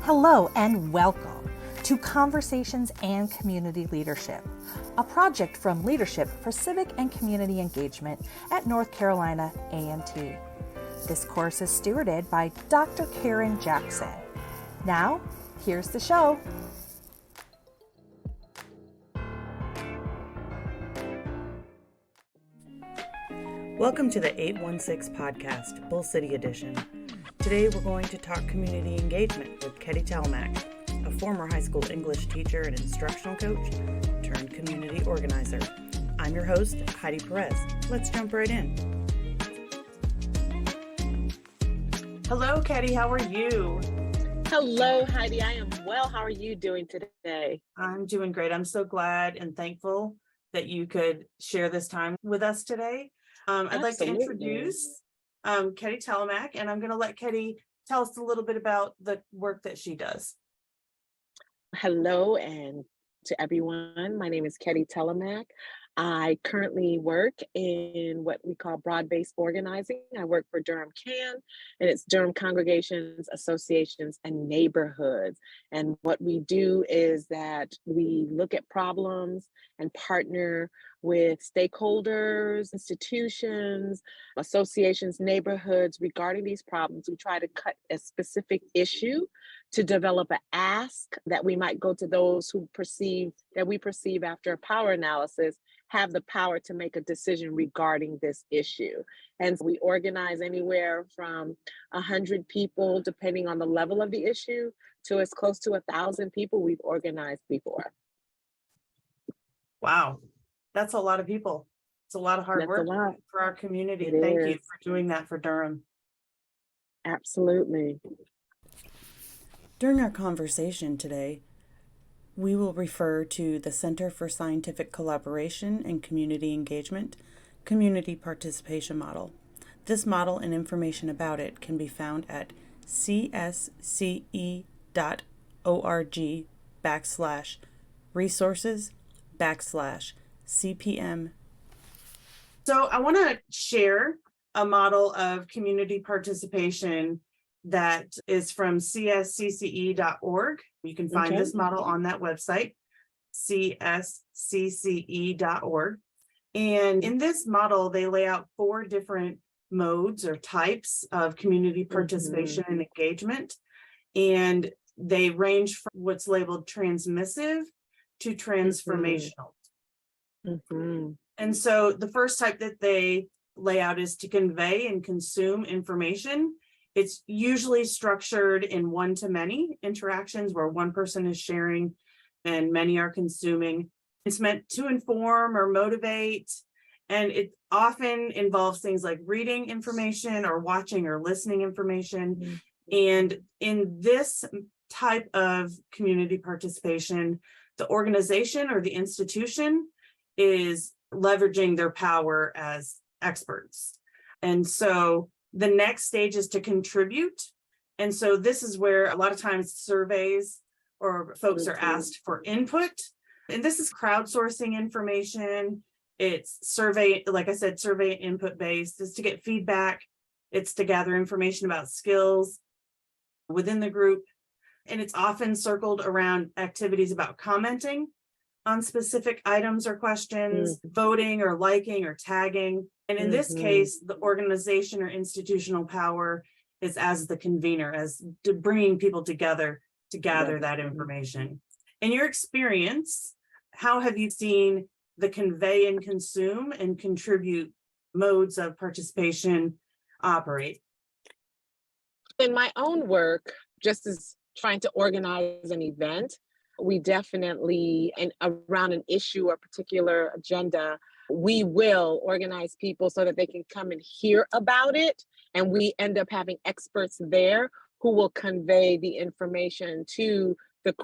Hello and welcome to Conversations and Community Leadership, a project from Leadership for Civic and Community Engagement at North Carolina A&T. This course is stewarded by Dr. Karen Jackson. Now, here's the show. Welcome to the 816 podcast, Bull City Edition. Today we're going to talk community engagement with Heidi Telemack, a former high school English teacher and instructional coach turned community organizer. I'm your host, Heidi Perez. Let's jump right in. Hello, Heidi. How are you? Hello, Heidi. I am well. How are you doing today? I'm doing great. I'm so glad and thankful that you could share this time with us today. I'd like to introduce Heidi Telemack, and I'm going to let Heidi tell us a little bit about the work that she does. Hello, and to everyone. My name is Heidi Telemack. I currently work in what we call broad-based organizing. I work for Durham Camp, and it's Durham Congregations, Associations, and Neighborhoods. And what we do is that we look at problems and partner with stakeholders, institutions, associations, neighborhoods regarding these problems. We try to cut a specific issue to develop an ask that we might go to those who we perceive after a power analysis have the power to make a decision regarding this issue. And we organize anywhere from 100 people, depending on the level of the issue, to as close to 1,000 people we've organized before. Wow, that's a lot of people. It's a lot of hard work for our community. Thank you for doing that for Durham. Absolutely. During our conversation today, we will refer to the Center for Scientific Collaboration and Community Engagement Community Participation Model. This model and information about it can be found at csce.org/resources/CPM. So I want to share a model of community participation that is from cscce.org. You can find this model on that website, cscce.org. And in this model, they lay out 4 different modes or types of community participation and engagement. And they range from what's labeled transmissive to transformational. And so the first type that they lay out is to convey and consume information. It's usually structured in one-to-many interactions where one person is sharing and many are consuming. It's meant to inform or motivate, and it often involves things like reading information or watching or listening information. And in this type of community participation, the organization or the institution is leveraging their power as experts. And so the next stage is to contribute. And so this is where a lot of times surveys or folks are asked for input. And this is crowdsourcing information. It's survey, like I said, survey input based. It's to get feedback. It's to gather information about skills within the group. And it's often circled around activities about commenting on specific items or questions, voting or liking or tagging. And in this case, the organization or institutional power is as the convener, as bringing people together to gather that information. In your experience, how have you seen the convey and consume and contribute modes of participation operate? In my own work, just as trying to organize an event, we definitely, and around an issue or particular agenda, we will organize people so that they can come and hear about it. And we end up having experts there who will convey the information to the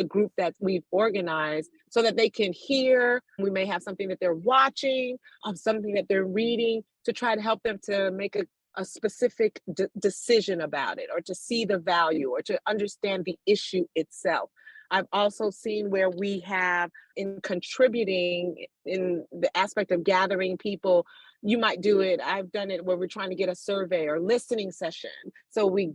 group that we've organized so that they can hear. We may have something that they're watching, something that they're reading to try to help them to make a specific decision about it, or to see the value, or to understand the issue itself. I've also seen where we have, in contributing in the aspect of gathering people, you might do it, I've done it where we're trying to get a survey or listening session. So we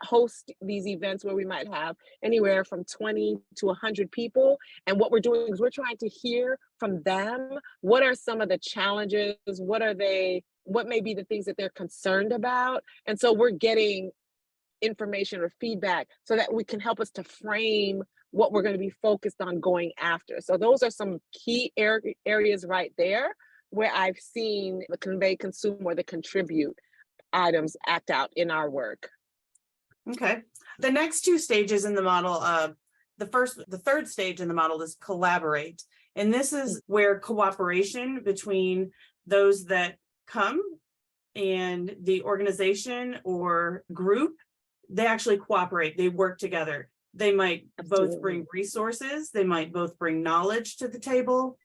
host these events where we might have anywhere from 20 to 100 people. And what we're doing is we're trying to hear from them. What are some of the challenges? What may be the things that they're concerned about? And so we're getting information or feedback so that we can help us to frame what we're going to be focused on going after. So those are some key areas right there where I've seen the convey, consume, or the contribute items act out in our work. Okay. The next two stages in the model, the third stage in the model is collaborate. And this is where cooperation between those that come and the organization or group, they actually cooperate, they work together. They might both bring resources, they might both bring knowledge to the table.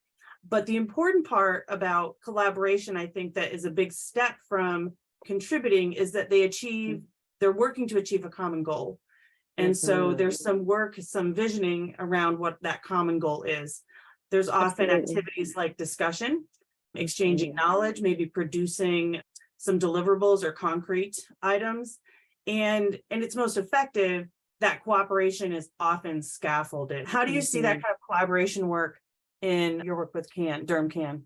But the important part about collaboration, I think that is a big step from contributing, is that they're working to achieve a common goal. And so there's some work, some visioning around what that common goal is. There's often activities like discussion, exchanging knowledge, maybe producing some deliverables or concrete items. And it's most effective, that cooperation is often scaffolded. How do you see that kind of collaboration work in your work with Durham Camp?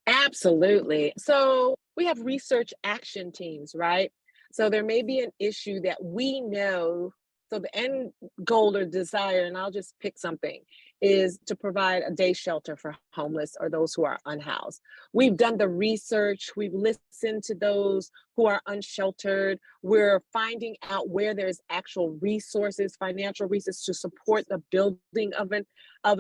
Absolutely. So we have research action teams, right? So there may be an issue that we know. So the end goal or desire, and I'll just pick something, is to provide a day shelter for homeless or those who are unhoused. We've done the research, we've listened to those who are unsheltered. We're finding out where there's actual resources, financial resources to support the building of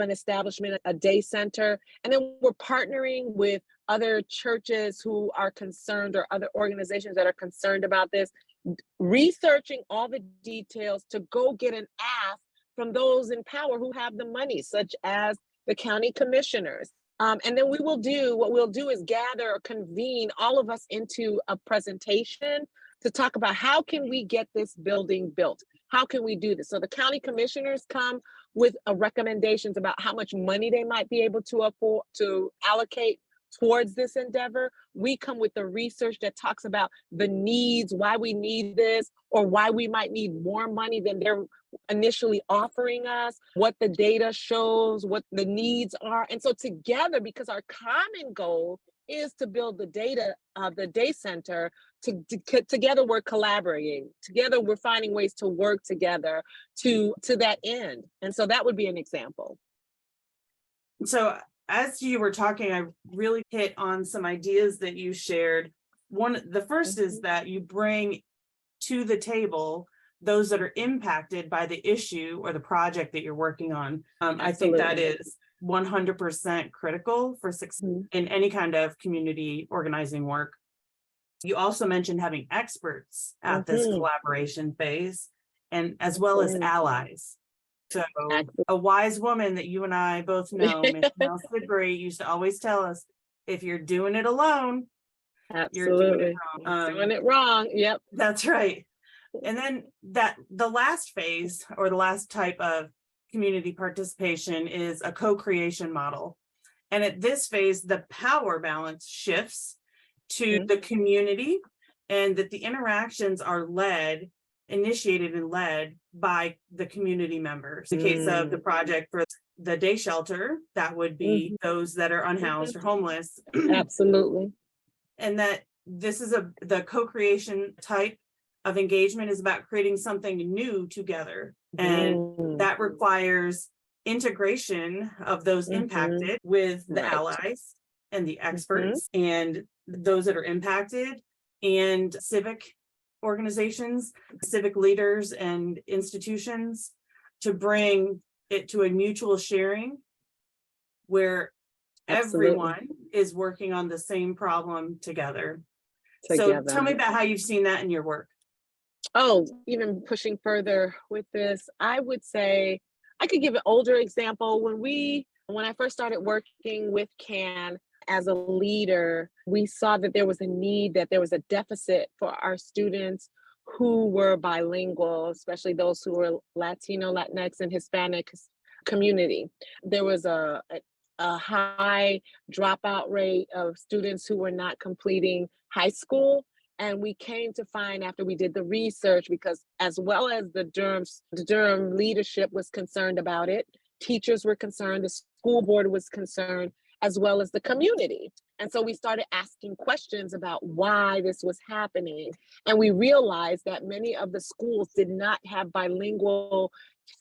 an establishment, a day center. And then we're partnering with other churches who are concerned or other organizations that are concerned about this, researching all the details to go get an ask from those in power who have the money, such as the county commissioners. And then what we'll do is gather or convene all of us into a presentation to talk about how can we get this building built? How can we do this? So the county commissioners come with recommendations about how much money they might be able to afford to allocate towards this endeavor. We come with the research that talks about the needs, why we need this, or why we might need more money than they're initially offering us, what the data shows, what the needs are. And so together, because our common goal is to build the data of the day center, together we're collaborating. Together we're finding ways to work together to that end. And so that would be an example. So as you were talking, I really hit on some ideas that you shared. The first is that you bring to the table those that are impacted by the issue or the project that you're working on. I think that is 100% critical for success in any kind of community organizing work. You also mentioned having experts at this collaboration phase, and as well as allies. So a wise woman that you and I both know, Michelle Sidbury, used to always tell us, if you're doing it alone, you're doing it wrong. Doing it wrong. Yep. That's right. And then the last phase, or the last type of community participation, is a co-creation model. And at this phase, the power balance shifts to the community, and that the interactions are initiated and led by the community members. In the case of the project for the day shelter, that would be those that are unhoused or homeless. Absolutely. And that this is the co-creation type of engagement is about creating something new together. And that requires integration of those impacted with the allies and the experts and those that are impacted, and civic organizations, civic leaders and institutions, to bring it to a mutual sharing where everyone is working on the same problem together. So tell me about how you've seen that in your work. Oh, even pushing further with this, I would say I could give an older example. When I first started working with CAN as a leader, we saw that there was a need, that there was a deficit for our students who were bilingual, especially those who were Latino, Latinx, and Hispanic community. There was a high dropout rate of students who were not completing high school. And we came to find after we did the research, because as well as the Durham leadership was concerned about it, teachers were concerned, the school board was concerned, as well as the community. And so we started asking questions about why this was happening. And we realized that many of the schools did not have bilingual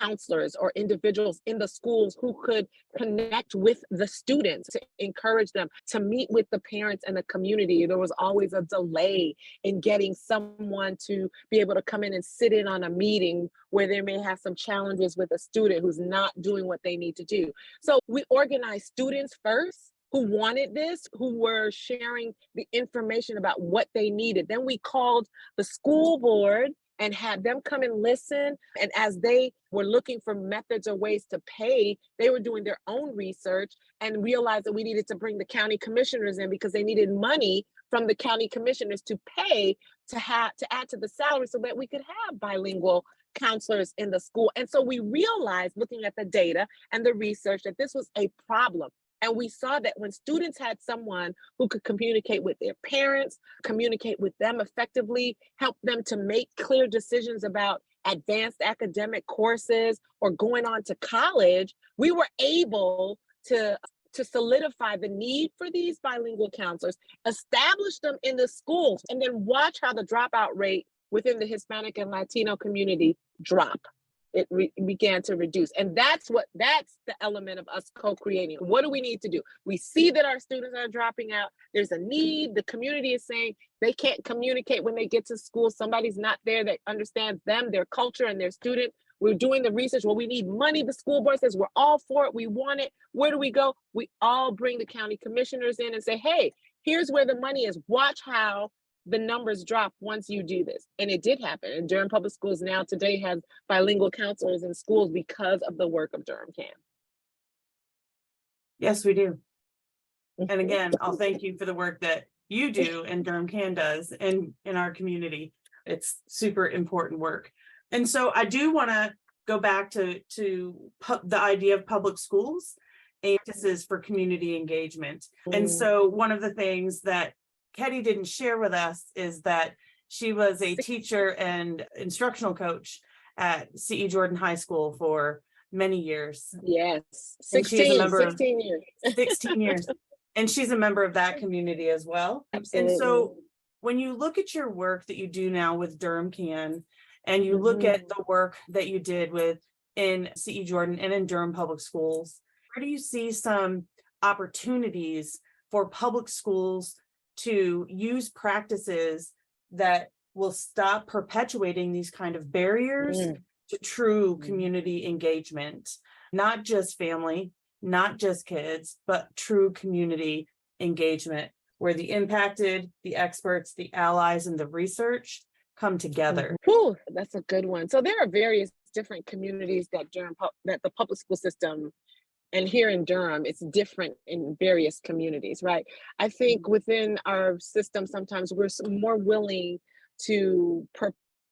counselors or individuals in the schools who could connect with the students to encourage them to meet with the parents and the community. There was always a delay in getting someone to be able to come in and sit in on a meeting where they may have some challenges with a student who's not doing what they need to do. So we organized students first who wanted this, who were sharing the information about what they needed. Then we called the school board and had them come and listen. And as they were looking for methods or ways to pay, they were doing their own research and realized that we needed to bring the county commissioners in because they needed money from the county commissioners to pay to add to the salary so that we could have bilingual counselors in the school. And so we realized, looking at the data and the research, that this was a problem. And we saw that when students had someone who could communicate with their parents, communicate with them effectively, help them to make clear decisions about advanced academic courses or going on to college, we were able to solidify the need for these bilingual counselors, establish them in the schools, and then watch how the dropout rate within the Hispanic and Latino community drop. It began to reduce. And that's the element of us co-creating. What do we need to do? We see that our students are dropping out. There's a need. The community is saying they can't communicate when they get to school. Somebody's not there that understands them, their culture, and their student. We're doing the research. Well, we need money. The school board says we're all for it. We want it. Where do we go? We all bring the county commissioners in and say, hey, here's where the money is. Watch how the numbers drop once you do this. And it did happen. And Durham Public Schools now today has bilingual counselors in schools because of the work of Durham Camp. Yes, we do. And again, I'll thank you for the work that you do and Durham Camp does in our community. It's super important work. And so I do want to go back to the idea of public schools and practices for community engagement. And so one of the things that Ketty didn't share with us is that she was a teacher and instructional coach at C.E. Jordan High School for many years. Yes, 16 years. 16 years. And she's a member of that community as well. Absolutely. And so when you look at your work that you do now with Durham Camp, and you look at the work that you did in C.E. Jordan and in Durham Public Schools, where do you see some opportunities for public schools to use practices that will stop perpetuating these kind of barriers to true community engagement, not just family, not just kids, but true community engagement, where the impacted, the experts, the allies, and the research come together? Whew, that's a good one. So there are various different communities that the public school system, and here in Durham, it's different in various communities, right? I think within our system, sometimes we're more willing to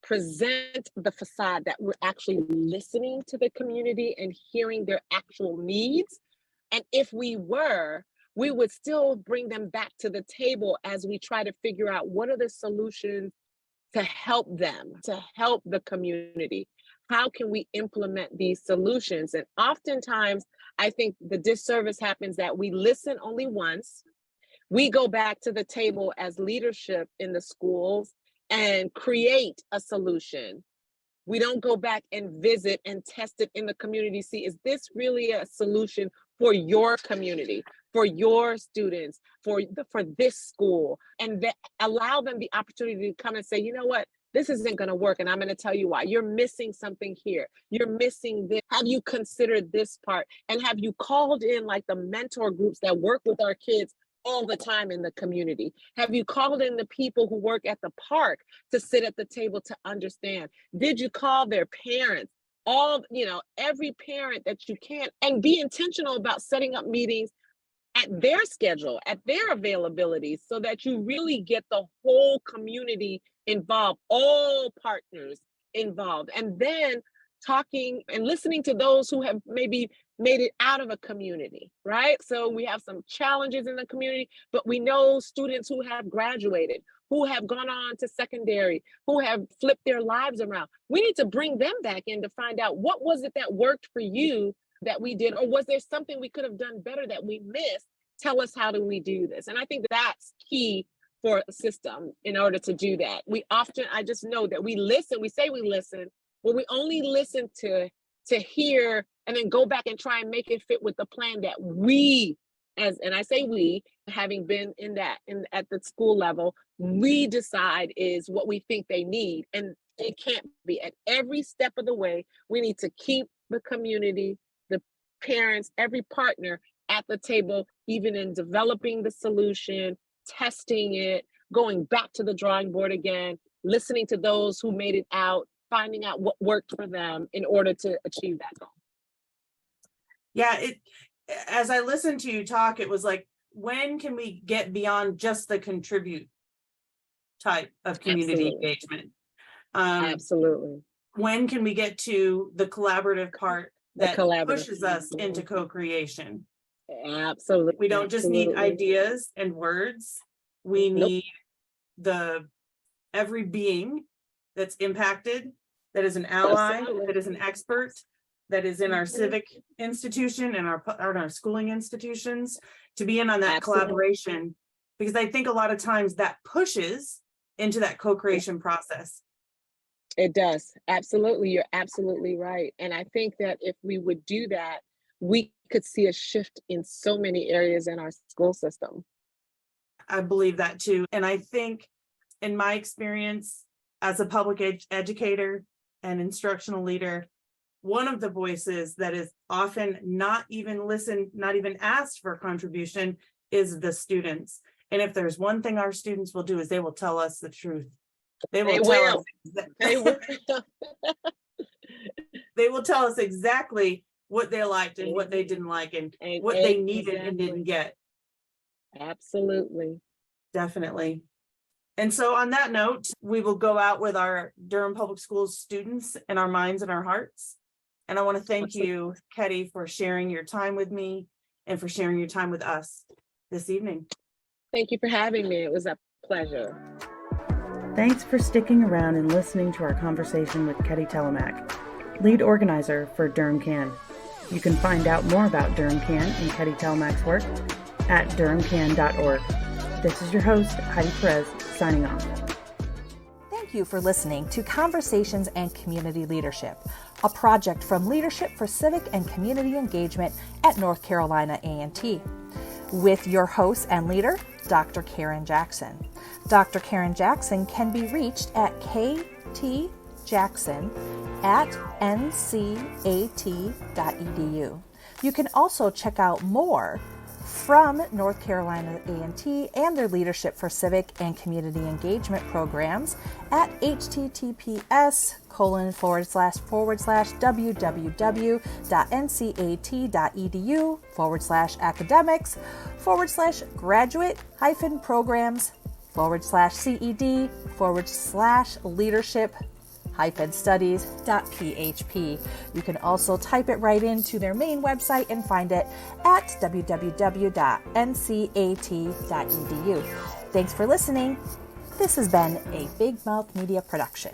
present the facade that we're actually listening to the community and hearing their actual needs. And if we would still bring them back to the table as we try to figure out what are the solutions to help them, to help the community. How can we implement these solutions? And oftentimes, I think the disservice happens that we listen only once. We go back to the table as leadership in the schools and create a solution. We don't go back and visit and test it in the community. See, is this really a solution for your community, for your students, for this school? And allow them the opportunity to come and say, you know what? This isn't going to work. And I'm going to tell you why. You're missing something here. You're missing this. Have you considered this part? And have you called in like the mentor groups that work with our kids all the time in the community? Have you called in the people who work at the park to sit at the table to understand? Did you call their parents? Every parent that you can, and be intentional about setting up meetings at their schedule, at their availability, so that you really get the whole community involved, all partners involved. And then talking and listening to those who have maybe made it out of a community, right? So we have some challenges in the community, but we know students who have graduated, who have gone on to secondary, who have flipped their lives around. We need to bring them back in to find out, what was it that worked for you that we did, or was there something we could have done better that we missed? Tell us, how do we do this? And I think that's key for a system in order to do that. I just know that we listen, we say we listen, but we only listen to hear and then go back and try and make it fit with the plan that we, and I say we, having been at the school level, we decide is what we think they need. And it can't be. At every step of the way, we need to keep the community, the parents, every partner at the table, even in developing the solution, testing it, going back to the drawing board again, listening to those who made it out, finding out what worked for them in order to achieve that goal. Yeah, as I listened to you talk, it was like, when can we get beyond just the contribute type of community engagement? Absolutely. When can we get to the collaborative part that pushes us into co-creation? Absolutely. We don't just need ideas and words. We need every being that's impacted, that is an ally, that is an expert, that is in our civic institution and our schooling institutions, to be in on that collaboration, because I think a lot of times that pushes into that co-creation process. It does. Absolutely. You're absolutely right. And I think that if we would do that, we could see a shift in so many areas in our school system. I believe that too. And I think, in my experience as a public educator and instructional leader, one of the voices that is often not even listened, not even asked for contribution, is the students. And if there's one thing our students will do, is they will tell us the truth. They will tell us exactly what they liked and what they didn't like, and what they needed and didn't get. Absolutely. Definitely. And so on that note, we will go out with our Durham Public Schools students in our minds and our hearts. And I want to thank you, Ketty, for sharing your time with me and for sharing your time with us this evening. Thank you for having me. It was a pleasure. Thanks for sticking around and listening to our conversation with Ketty Telemack, lead organizer for Durham Can. You can find out more about Durham Can and Ketty Telemack's work at durhamcan.org. This is your host, Heidi Perez, signing off. Thank you for listening to Conversations and Community Leadership, a project from Leadership for Civic and Community Engagement at North Carolina A&T, with your host and leader, Dr. Karen Jackson. Dr. Karen Jackson can be reached at ktjackson@ncat.edu. You can also check out more from North Carolina A&T and their Leadership for Civic and Community Engagement programs at https://www.ncat.edu/academics/graduate-programs/leadership-studies.php. You can also type it right into their main website and find it at www.ncat.edu. Thanks for listening. This has been a Big Mouth Media production.